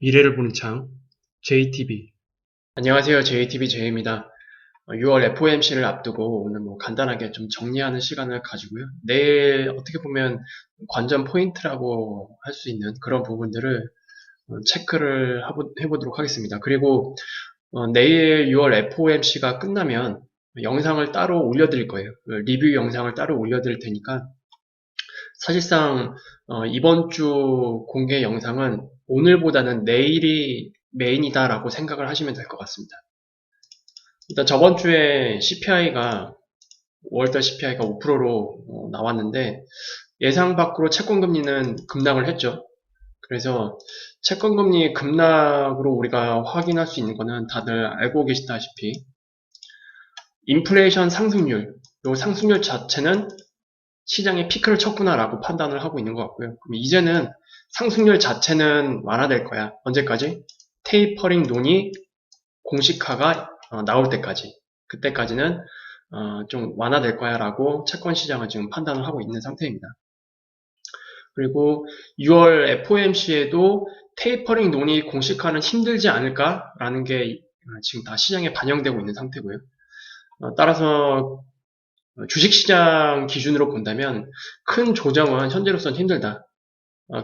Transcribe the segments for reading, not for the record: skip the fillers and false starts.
미래를 보는 창, JTB. 안녕하세요. JTB 제이입니다. 6월 FOMC를 앞두고 오늘 간단하게 좀 정리하는 시간을 가지고요. 내일 어떻게 보면 관전 포인트라고 할 수 있는 그런 부분들을 체크를 해보도록 하겠습니다. 그리고 내일 6월 FOMC가 끝나면 영상을 따로 올려드릴 거예요. 리뷰 영상을 따로 올려드릴 테니까 사실상 이번 주 공개 영상은 오늘보다는 내일이 메인이다라고 생각을 하시면 될 것 같습니다. 일단 저번 주에 CPI가 5월달 CPI가 5%로 나왔는데 예상 밖으로 채권금리는 급락을 했죠. 그래서 채권금리 급락으로 우리가 확인할 수 있는 거는 다들 알고 계시다시피 인플레이션 상승률, 이 상승률 자체는 시장이 피크를 쳤구나라고 판단을 하고 있는 것 같고요. 그럼 이제는 상승률 자체는 완화될 거야. 언제까지? 테이퍼링 논이 공식화가 나올 때까지. 그때까지는 좀 완화될 거야 라고 채권 시장은 지금 판단을 하고 있는 상태입니다. 그리고 6월 FOMC에도 테이퍼링 논의 공식화는 힘들지 않을까라는 게 지금 다 시장에 반영되고 있는 상태고요. 따라서 주식시장 기준으로 본다면 큰 조정은 현재로서는 힘들다.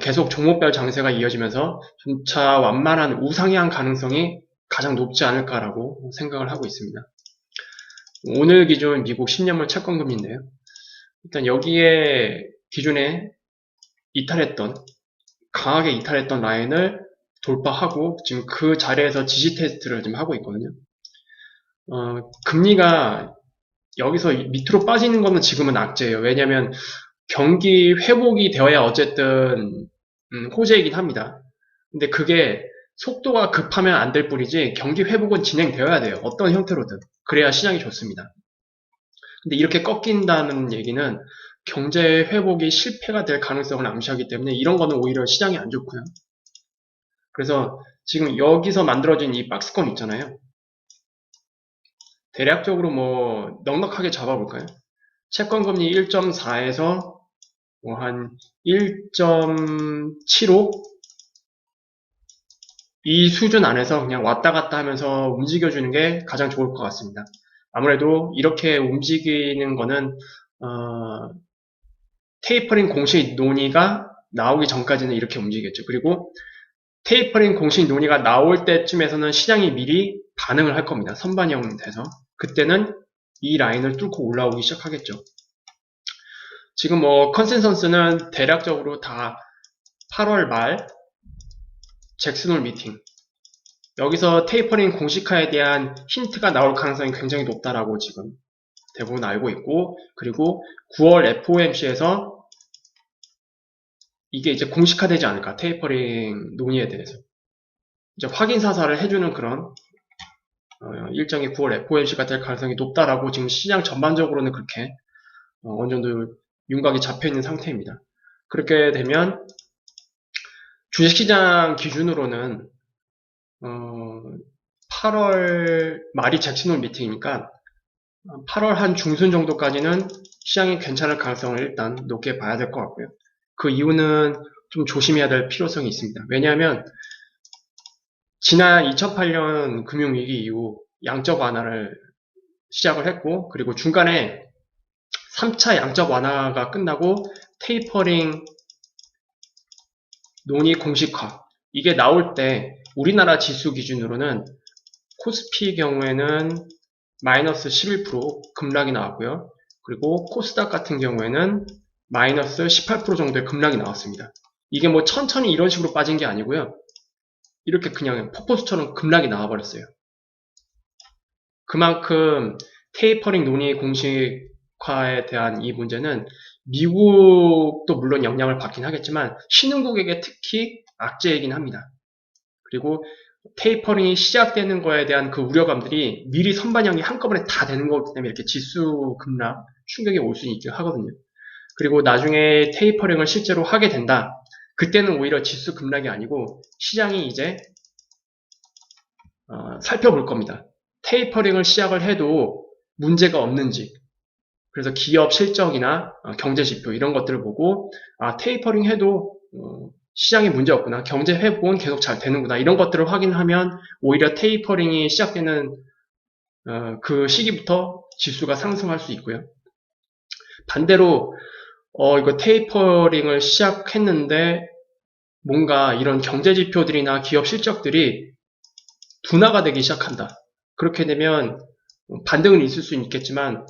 계속 종목별 장세가 이어지면서 점차 완만한 우상향 가능성이 가장 높지 않을까라고 생각을 하고 있습니다. 오늘 기준 미국 10년물 채권금리인데요. 일단 여기에 기존에 강하게 이탈했던 라인을 돌파하고 지금 그 자리에서 지지 테스트를 지금 하고 있거든요. 금리가 여기서 밑으로 빠지는 거는 지금은 악재예요. 왜냐하면 경기 회복이 되어야 어쨌든 호재이긴 합니다. 근데 그게 속도가 급하면 안 될 뿐이지 경기 회복은 진행되어야 돼요. 어떤 형태로든. 그래야 시장이 좋습니다. 근데 이렇게 꺾인다는 얘기는 경제 회복이 실패가 될 가능성을 암시하기 때문에 이런 거는 오히려 시장이 안 좋고요. 그래서 지금 여기서 만들어진 이 박스권 있잖아요. 대략적으로 넉넉하게 잡아볼까요? 채권금리 1.4에서 한 1.75? 이 수준 안에서 그냥 왔다 갔다 하면서 움직여주는 게 가장 좋을 것 같습니다. 아무래도 이렇게 움직이는 거는 테이퍼링 공식 논의가 나오기 전까지는 이렇게 움직였죠. 그리고 테이퍼링 공식 논의가 나올 때쯤에서는 시장이 미리 반응을 할 겁니다. 선반영 돼서. 그때는 이 라인을 뚫고 올라오기 시작하겠죠. 지금 컨센서스는 대략적으로 다 8월 말 잭슨홀 미팅. 여기서 테이퍼링 공식화에 대한 힌트가 나올 가능성이 굉장히 높다라고 지금 대부분 알고 있고, 그리고 9월 FOMC에서 이게 이제 공식화되지 않을까, 테이퍼링 논의에 대해서. 이제 확인 사살을 해주는 그런 일정이 9월 FOMC가 될 가능성이 높다라고 지금 시장 전반적으로는 그렇게 어느 정도 윤곽이 잡혀 있는 상태입니다. 그렇게 되면 주식시장 기준으로는 8월 말이 잭슨홀 미팅이니까 8월 한 중순 정도까지는 시장이 괜찮을 가능성을 일단 높게 봐야 될 것 같고요. 그 이유는 좀 조심해야 될 필요성이 있습니다. 왜냐하면 지난 2008년 금융위기 이후 양적 완화를 시작을 했고, 그리고 중간에 3차 양적 완화가 끝나고 테이퍼링 논의 공식화 이게 나올 때 우리나라 지수 기준으로는 코스피 경우에는 마이너스 11% 급락이 나왔고요. 그리고 코스닥 같은 경우에는 마이너스 18% 정도의 급락이 나왔습니다. 이게 천천히 이런 식으로 빠진 게 아니고요. 이렇게 그냥 폭포수처럼 급락이 나와버렸어요. 그만큼 테이퍼링 논의 공식화에 대한 이 문제는 미국도 물론 영향을 받긴 하겠지만 신흥국에게 특히 악재이긴 합니다. 그리고 테이퍼링이 시작되는 거에 대한 그 우려감들이 미리 선반영이 한꺼번에 다 되는 거기 때문에 이렇게 지수 급락 충격이 올 수 있게 하거든요. 그리고 나중에 테이퍼링을 실제로 하게 된다. 그때는 오히려 지수 급락이 아니고 시장이 이제 살펴볼 겁니다. 테이퍼링을 시작을 해도 문제가 없는지. 그래서 기업 실적이나 경제 지표 이런 것들을 보고 테이퍼링 해도 시장에 문제 없구나, 경제 회복은 계속 잘 되는구나, 이런 것들을 확인하면 오히려 테이퍼링이 시작되는 그 시기부터 지수가 상승할 수 있고요. 반대로 이거 테이퍼링을 시작했는데 뭔가 이런 경제 지표들이나 기업 실적들이 둔화가 되기 시작한다. 그렇게 되면 반등은 있을 수 있겠지만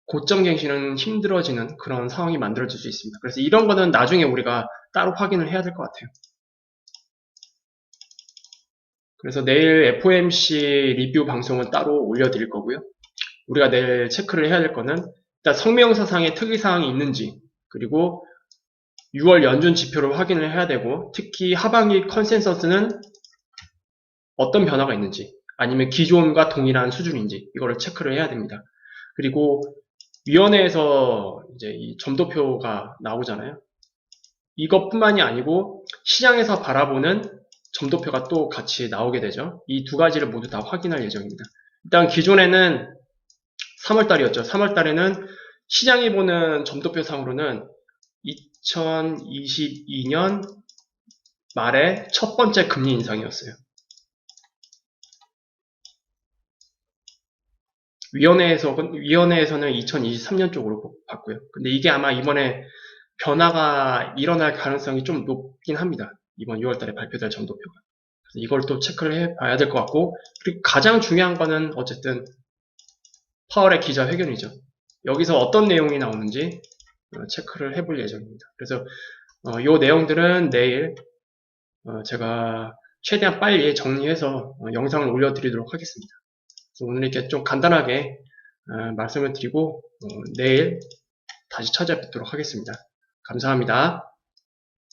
고점갱신은 힘들어지는 그런 상황이 만들어질 수 있습니다. 그래서 이런 거는 나중에 우리가 따로 확인을 해야 될 것 같아요. 그래서 내일 FOMC 리뷰 방송은 따로 올려드릴 거고요. 우리가 내일 체크를 해야 될 거는 일단 성명서상의 특이사항이 있는지, 그리고 6월 연준 지표를 확인을 해야 되고, 특히 하반기 컨센서스는 어떤 변화가 있는지, 아니면 기존과 동일한 수준인지 이거를 체크를 해야 됩니다. 그리고 위원회에서 이제 이 점도표가 나오잖아요. 이것뿐만이 아니고 시장에서 바라보는 점도표가 또 같이 나오게 되죠. 이 두 가지를 모두 다 확인할 예정입니다. 일단 기존에는 3월달이었죠. 3월달에는 시장이 보는 점도표상으로는 2022년 말에 첫 번째 금리 인상이었어요. 위원회에서는 2023년 쪽으로 봤고요. 근데 이게 아마 이번에 변화가 일어날 가능성이 좀 높긴 합니다. 이번 6월달에 발표될 점도표가. 그래서 이걸 또 체크를 해봐야 될 것 같고, 그리고 가장 중요한 거는 어쨌든 파월의 기자회견이죠. 여기서 어떤 내용이 나오는지 체크를 해볼 예정입니다. 그래서 이 내용들은 내일 제가 최대한 빨리 정리해서 영상을 올려드리도록 하겠습니다. 그래서 오늘 이렇게 좀 간단하게 말씀을 드리고 내일 다시 찾아뵙도록 하겠습니다. 감사합니다.